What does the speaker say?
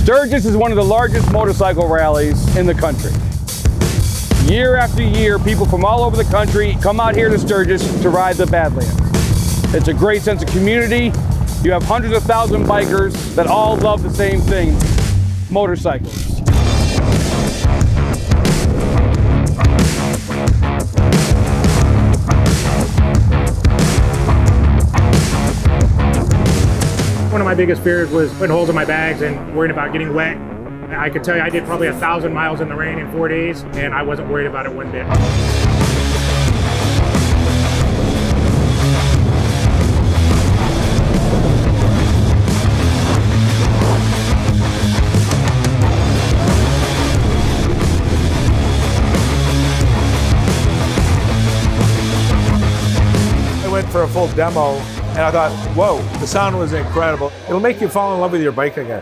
Sturgis is one of the largest motorcycle rallies in the country. Year after year, people from all over the country come out here to Sturgis to ride the Badlands. It's a great sense of community. You have hundreds of thousands of bikers that all love the same thing, motorcycles. One of my biggest fears was putting holes in my bags and worrying about getting wet. I could tell you I did probably 1,000 miles in the rain in 4 days, and I wasn't worried about it one bit. I went for a full demo and I thought, whoa, the sound was incredible. It'll make you fall in love with your bike again.